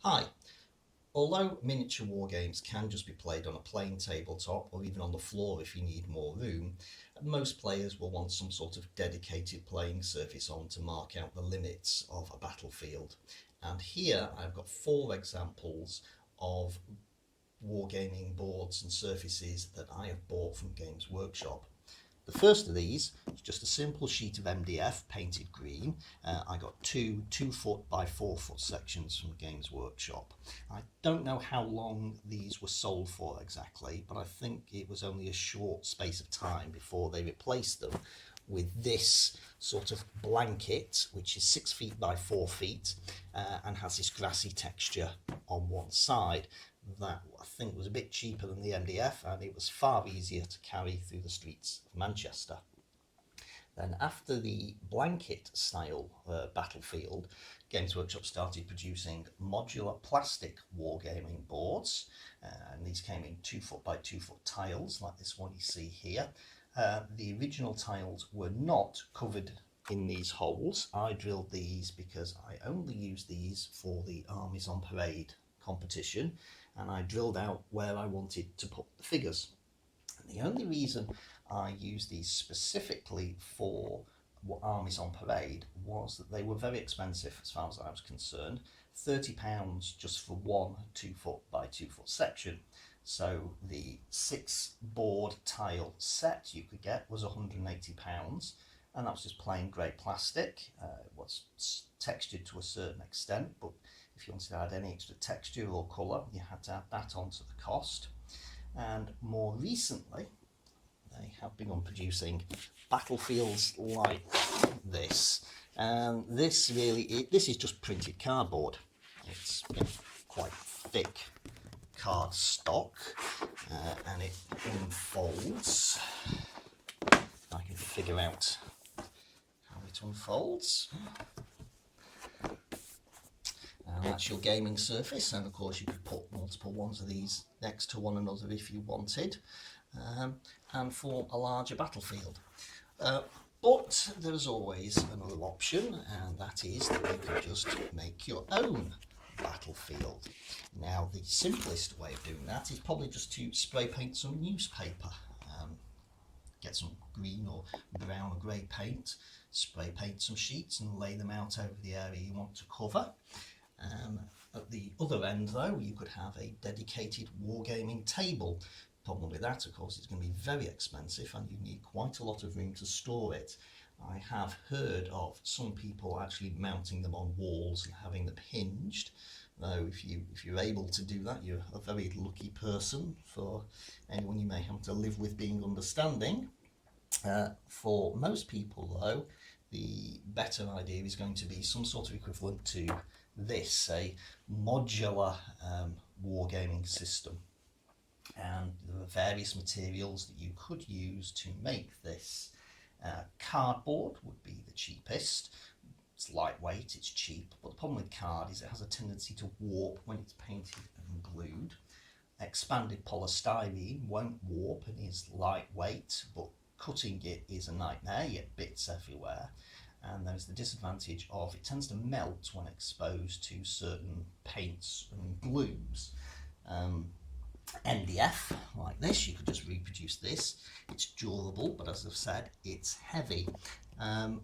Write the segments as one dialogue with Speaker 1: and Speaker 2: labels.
Speaker 1: Hi. Although miniature war games can just be played on a plain tabletop or even on the floor if you need more room, most players will want some sort of dedicated playing surface on to mark out the limits of a battlefield. And here I've got four examples of wargaming boards and surfaces that I have bought from Games Workshop. The first of these is just a simple sheet of MDF painted green. I got two 2 foot by 4 foot sections from Games Workshop. I don't know how long these were sold for exactly, but I think it was only a short space of time before they replaced them with this sort of blanket, which is 6 feet by 4 feet and has this grassy texture on one side. That I think was a bit cheaper than the MDF, and it was far easier to carry through the streets of Manchester. Then after the blanket style battlefield, Games Workshop started producing modular plastic wargaming boards, and these came in 2 foot by 2 foot tiles like this one you see here. The original tiles were not covered in these holes. I drilled these because I only use these for the Armies on Parade competition, and I drilled out where I wanted to put the figures. And the only reason I used these specifically for Armies on Parade was that they were very expensive as far as I was concerned. £30 just for one 2 foot by 2 foot section. So the 6 board tile set you could get was £180, and that was just plain grey plastic. It was textured to a certain extent, but if you wanted to add any extra texture or colour, you had to add that onto the cost. And more recently, they have begun producing battlefields like this. And this is just printed cardboard. It's quite thick card stock, and it unfolds. I can figure out how it unfolds. And that's your gaming surface, and of course you could put multiple ones of these next to one another if you wanted, and form a larger battlefield. But there's always another option, and that is that you can just make your own battlefield. Now, the simplest way of doing that is probably just to spray paint some newspaper. Get some green or brown or grey paint, spray paint some sheets and lay them out over the area you want to cover. At the other end, though, you could have a dedicated wargaming table. The problem with that, of course, it's going to be very expensive, and you need quite a lot of room to store it. I have heard of some people actually mounting them on walls and having them hinged. Though if you're able to do that, you're a very lucky person. For anyone you may have to live with being understanding. For most people, though, the better idea is going to be some sort of equivalent to this, a modular wargaming system. And there are various materials that you could use to make this. Cardboard would be the cheapest. It's lightweight, it's cheap, but the problem with card is it has a tendency to warp when it's painted and glued. Expanded polystyrene won't warp and is lightweight, but cutting it is a nightmare. You get bits everywhere. And there's the disadvantage of it tends to melt when exposed to certain paints and glues. MDF, like this, you could just reproduce this. It's durable, but as I've said, it's heavy.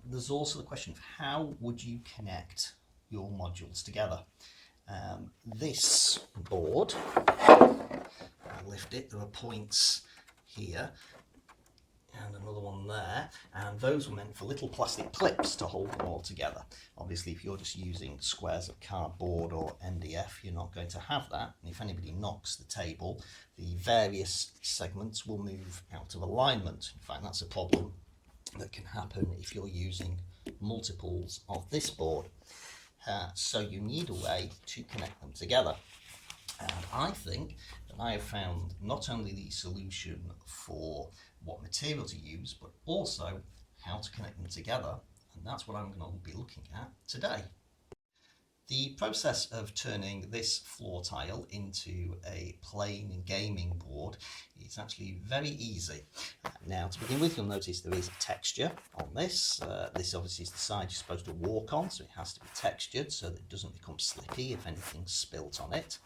Speaker 1: There's also the question of how would you connect your modules together. This board, I'll lift it, there are points here and another one there, and those were meant for little plastic clips to hold them all together. Obviously, if you're just using squares of cardboard or MDF, you're not going to have that, and if anybody knocks the table, the various segments will move out of alignment. In fact, that's a problem that can happen if you're using multiples of this board. So you need a way to connect them together. And I think that I have found not only the solution for what material to use, but also how to connect them together. And that's what I'm going to be looking at today. The process of turning this floor tile into a plain gaming board is actually very easy. Now, to begin with, you'll notice there is a texture on this. This obviously is the side you're supposed to walk on, so it has to be textured so that it doesn't become slippy if anything's spilt on it.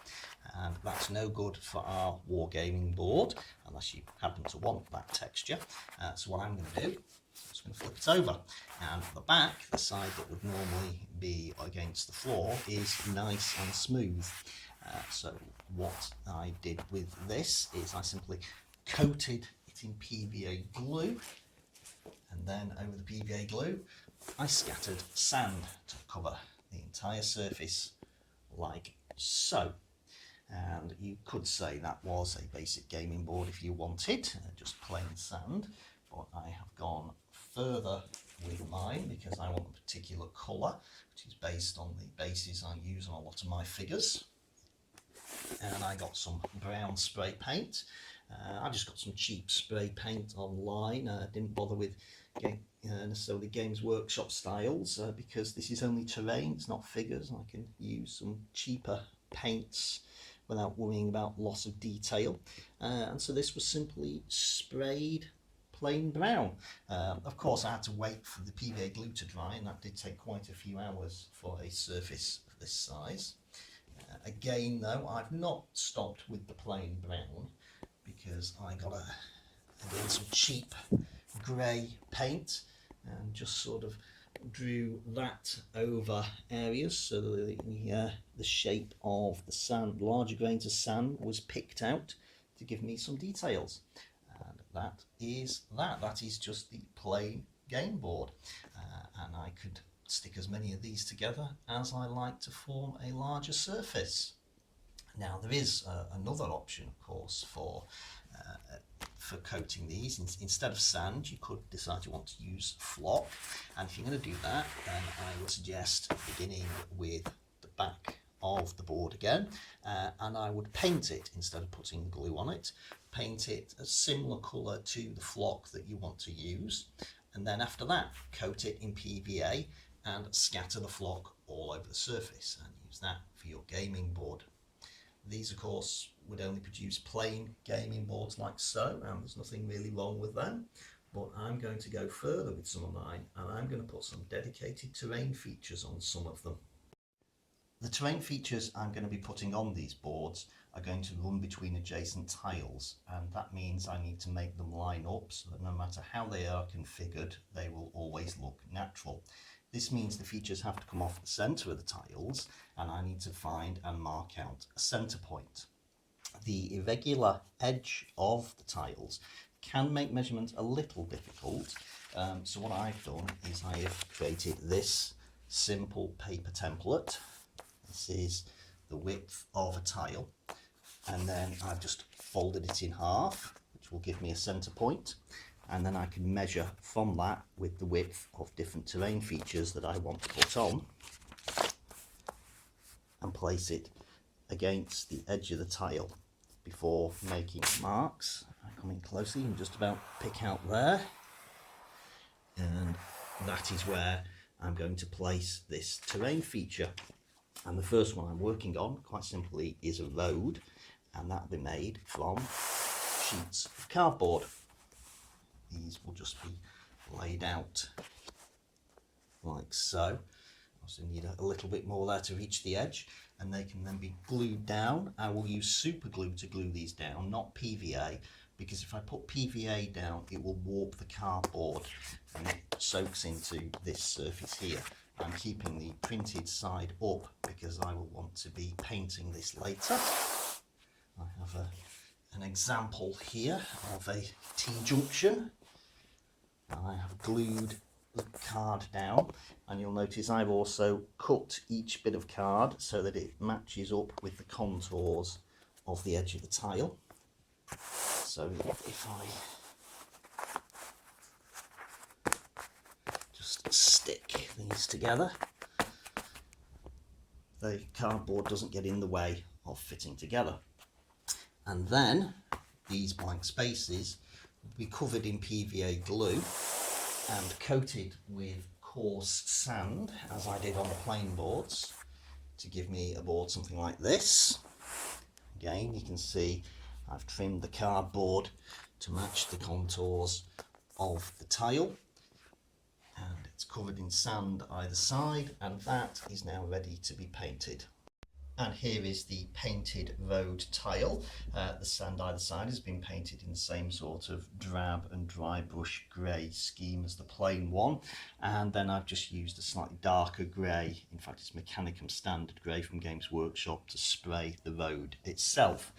Speaker 1: And that's no good for our wargaming board unless you happen to want that texture. So what I'm going to do, I'm just going to flip it over, and the back, the side that would normally be against the floor, is nice and smooth. So what I did with this is I simply coated it in PVA glue, and then over the PVA glue I scattered sand to cover the entire surface like so. And you could say that was a basic gaming board if you wanted, just plain sand, but I have gone further with mine because I want a particular colour, which is based on the bases I use on a lot of my figures. And I got some brown spray paint. I just got some cheap spray paint online. Didn't bother with necessarily Games Workshop styles because this is only terrain, it's not figures. I can use some cheaper paints without worrying about loss of detail. And so this was simply sprayed plain brown. Of course, I had to wait for the PVA glue to dry, and that did take quite a few hours for a surface of this size. Again, though, I've not stopped with the plain brown because I got again some cheap grey paint and just sort of drew that over areas so that the shape of the sand, larger grains of sand, was picked out to give me some details. And that is just the plain game board, and I could stick as many of these together as I like to form a larger surface. Now there is another option, of course, for coating these. Instead of sand, you could decide you want to use flock, and if you're going to do that, then I would suggest beginning with the back of the board again, and I would paint it instead of putting glue on it. Paint it a similar colour to the flock that you want to use, and then after that coat it in PVA and scatter the flock all over the surface and use that for your gaming board. These, of course, would only produce plain gaming boards like so, and there's nothing really wrong with them. But I'm going to go further with some of mine, and I'm going to put some dedicated terrain features on some of them. The terrain features I'm going to be putting on these boards are going to run between adjacent tiles, and that means I need to make them line up so that no matter how they are configured, they will always look natural. This means the features have to come off the centre of the tiles, and I need to find and mark out a centre point. The irregular edge of the tiles can make measurement a little difficult, so what I've done is I have created this simple paper template. This is the width of a tile, and then I've just folded it in half, which will give me a centre point, and then I can measure from that with the width of different terrain features that I want to put on and place it against the edge of the tile before making marks. I come in closely and just about pick out there, and that is where I'm going to place this terrain feature. And the first one I'm working on, quite simply, is a road, and that will be made from sheets of cardboard. These will just be laid out like so. Also need a little bit more there to reach the edge, and they can then be glued down. I will use super glue to glue these down, not PVA, because if I put PVA down it will warp the cardboard and it soaks into this surface here. I'm keeping the printed side up because I will want to be painting this later. I have an example here of a T-junction. I have glued the card down, and you'll notice I've also cut each bit of card so that it matches up with the contours of the edge of the tile. So if I just stick these together, the cardboard doesn't get in the way of fitting together. And then these blank spaces will be covered in PVA glue and coated with coarse sand, as I did on the plain boards, to give me a board something like this. Again, you can see I've trimmed the cardboard to match the contours of the tile, and it's covered in sand either side, and that is now ready to be painted. And here is the painted road tile. The sand either side has been painted in the same sort of drab and dry brush grey scheme as the plain one. And then I've just used a slightly darker grey, in fact it's Mechanicum standard grey from Games Workshop, to spray the road itself.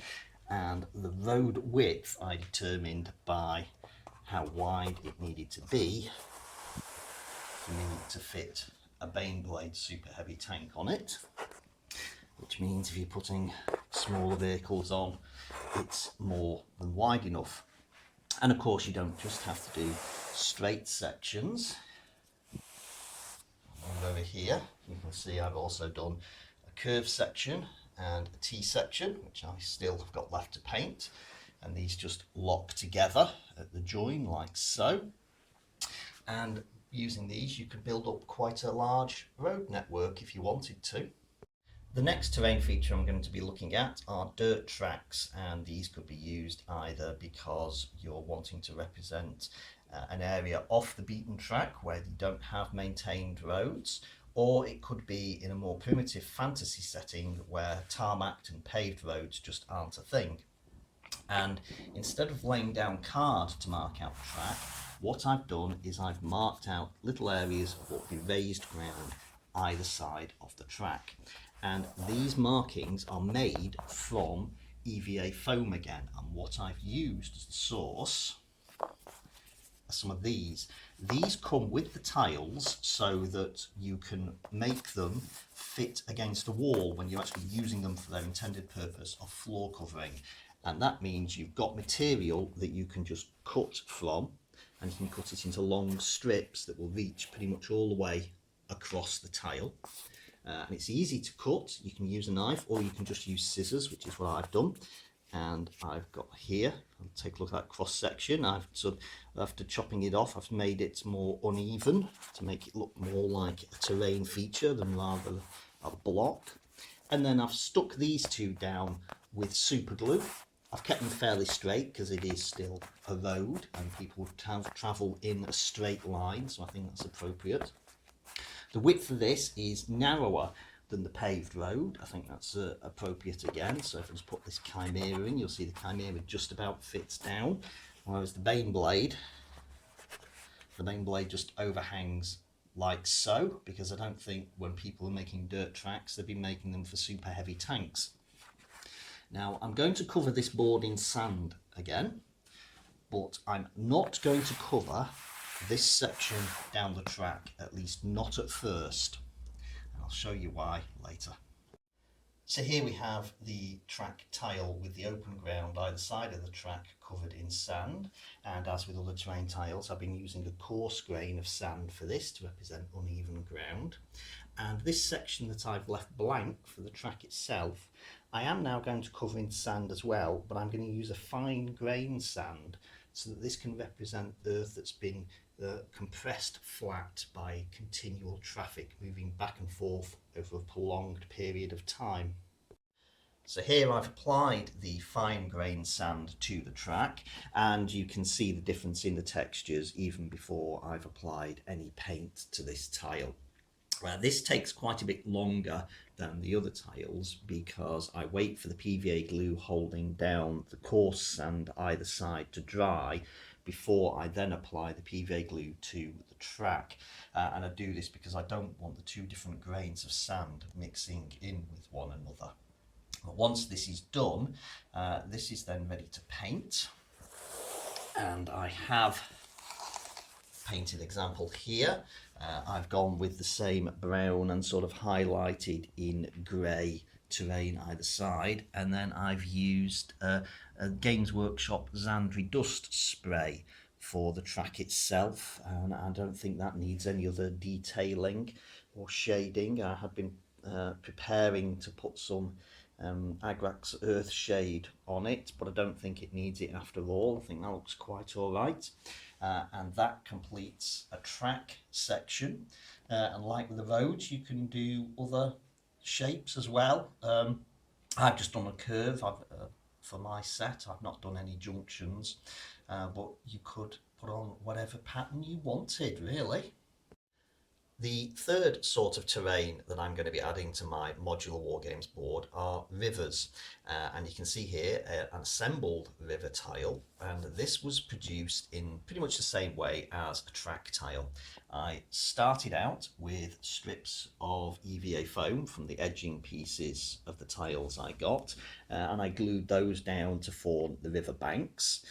Speaker 1: And the road width I determined by how wide it needed to be for me to fit a Baneblade super heavy tank on it. Which means if you're putting smaller vehicles on, it's more than wide enough. And of course you don't just have to do straight sections. And over here you can see I've also done a curved section and a T section, which I still have got left to paint, and these just lock together at the join like so. And using these you can build up quite a large road network if you wanted to. The next terrain feature I'm going to be looking at are dirt tracks, and these could be used either because you're wanting to represent an area off the beaten track where you don't have maintained roads, or it could be in a more primitive fantasy setting where tarmacked and paved roads just aren't a thing. And instead of laying down card to mark out the track, what I've done is I've marked out little areas of what would be raised ground either side of the track. And these markings are made from EVA foam again, and what I've used as the source are some of these. These come with the tiles so that you can make them fit against a wall when you're actually using them for their intended purpose of floor covering. And that means you've got material that you can just cut from, and you can cut it into long strips that will reach pretty much all the way across the tile. And it's easy to cut. You can use a knife or you can just use scissors, which is what I've done. And I've got here, I'll take a look at that cross section. After chopping it off, I've made it more uneven to make it look more like a terrain feature than rather a block. And then I've stuck these two down with super glue. I've kept them fairly straight because it is still a road and people travel in a straight line, so I think that's appropriate. The width of this is narrower than the paved road. I think that's appropriate again. So if I just put this Chimera in, you'll see the Chimera just about fits down, whereas the Baneblade just overhangs like so, because I don't think when people are making dirt tracks, they've been making them for super heavy tanks. Now I'm going to cover this board in sand again, but I'm not going to cover this section down the track, at least not at first. And I'll show you why later. So here we have the track tile with the open ground either side of the track covered in sand, and as with other terrain tiles I've been using a coarse grain of sand for this to represent uneven ground. And this section that I've left blank for the track itself, I am now going to cover in sand as well, but I'm going to use a fine grain sand so that this can represent earth that's been compressed flat by continual traffic moving back and forth over a prolonged period of time. So here I've applied the fine grain sand to the track, and you can see the difference in the textures even before I've applied any paint to this tile. This takes quite a bit longer than the other tiles because I wait for the PVA glue holding down the coarse sand either side to dry before I then apply the PVA glue to the track. And I do this because I don't want the two different grains of sand mixing in with one another. But once this is done, this is then ready to paint. And I have painted example here. I've gone with the same brown and sort of highlighted in grey terrain either side, and then I've used a Games Workshop Xandri dust spray for the track itself, and I don't think that needs any other detailing or shading. I had been preparing to put some Agrax Earth Shade on it, but I don't think it needs it after all. I think that looks quite alright. And that completes a track section, and like with the roads you can do other shapes as well. I've just done a curve for my set. I've not done any junctions, but you could put on whatever pattern you wanted, really. The third sort of terrain that I'm going to be adding to my modular wargames board are rivers. And you can see here an assembled river tile, and this was produced in pretty much the same way as a track tile. I started out with strips of EVA foam from the edging pieces of the tiles I got, and I glued those down to form the river banks.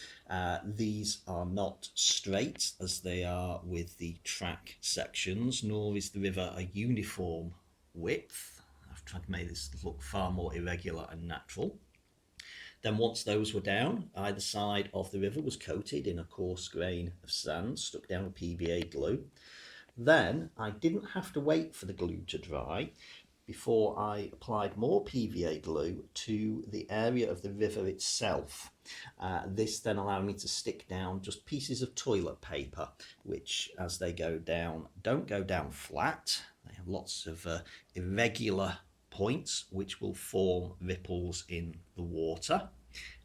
Speaker 1: These are not straight as they are with the track sections, nor is the river a uniform width. I've tried to make this look far more irregular and natural. Then once those were down, either side of the river was coated in a coarse grain of sand, stuck down with PVA glue. Then I didn't have to wait for the glue to dry before I applied more PVA glue to the area of the river itself. This then allowed me to stick down just pieces of toilet paper, which as they go down, don't go down flat. They have lots of irregular points which will form ripples in the water.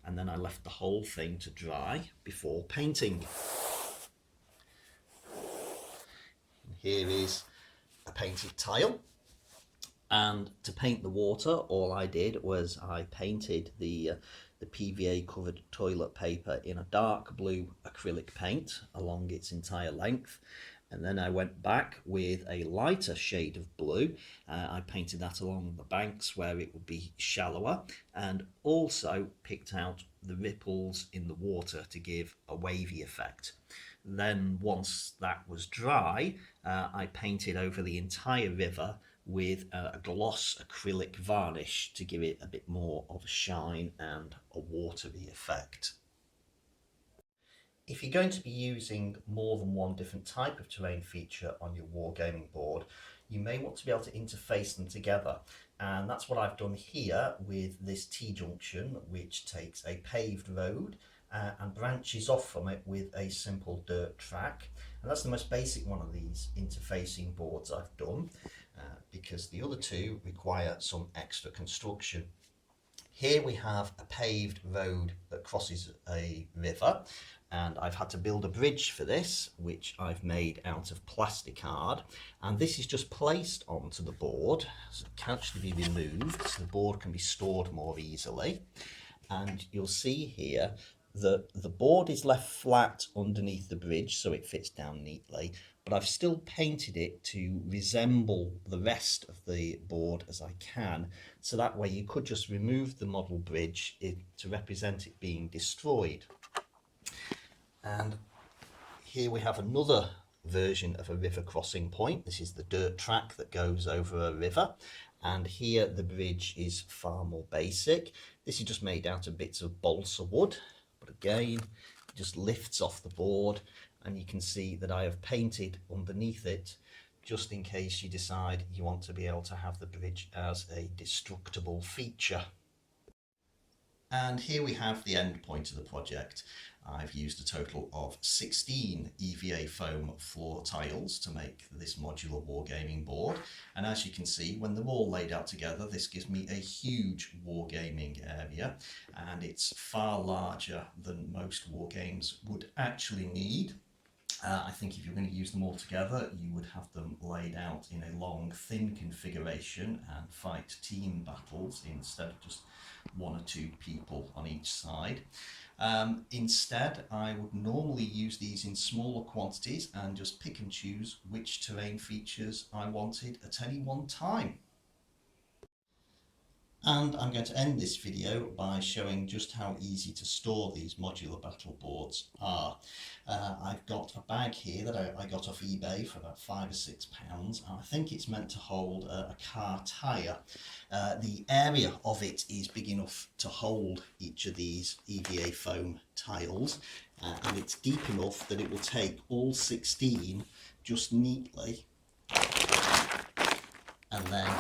Speaker 1: And then I left the whole thing to dry before painting. And here is a painted tile. And to paint the water, all I did was I painted the PVA covered toilet paper in a dark blue acrylic paint along its entire length. And then I went back with a lighter shade of blue. I painted that along the banks where it would be shallower, and also picked out the ripples in the water to give a wavy effect. Then once that was dry, I painted over the entire river with a gloss acrylic varnish to give it a bit more of a shine and a watery effect. If you're going to be using more than one different type of terrain feature on your wargaming board, you may want to be able to interface them together. And that's what I've done here with this T-junction, which takes a paved road and branches off from it with a simple dirt track. And that's the most basic one of these interfacing boards I've done, because the other two require some extra construction. Here we have a paved road that crosses a river, and I've had to build a bridge for this, which I've made out of plasticard, and this is just placed onto the board, so it can actually be removed, so the board can be stored more easily. And you'll see here that the board is left flat underneath the bridge, so it fits down neatly, but I've still painted it to resemble the rest of the board as I can, so that way you could just remove the model bridge to represent it being destroyed. And here we have another version of a river crossing point. This is the dirt track that goes over a river, and here the bridge is far more basic. This is just made out of bits of balsa wood, but again it just lifts off the board, and you can see that I have painted underneath it just in case you decide you want to be able to have the bridge as a destructible feature. And here we have the end point of the project. I've used a total of 16 EVA foam floor tiles to make this modular wargaming board, and as you can see, when they're all laid out together, this gives me a huge wargaming area, and it's far larger than most wargames would actually need. I think if you're going to use them all together, you would have them laid out in a long, thin configuration and fight team battles instead of just one or two people on each side. Instead, I would normally use these in smaller quantities and just pick and choose which terrain features I wanted at any one time. And I'm going to end this video by showing just how easy to store these modular battle boards are. I've got a bag here that I got off eBay for about £5 or £6, and I think it's meant to hold a car tyre. The area of it is big enough to hold each of these EVA foam tiles, and it's deep enough that it will take all 16 just neatly, and then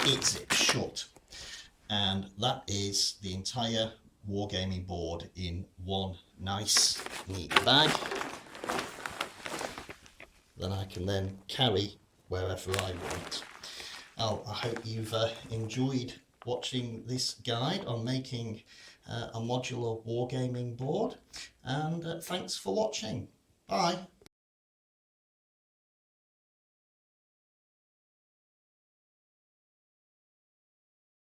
Speaker 1: it zips shut, and that is the entire wargaming board in one nice neat bag. that I can then carry wherever I want. I hope you've enjoyed watching this guide on making a modular wargaming board, and thanks for watching. Bye.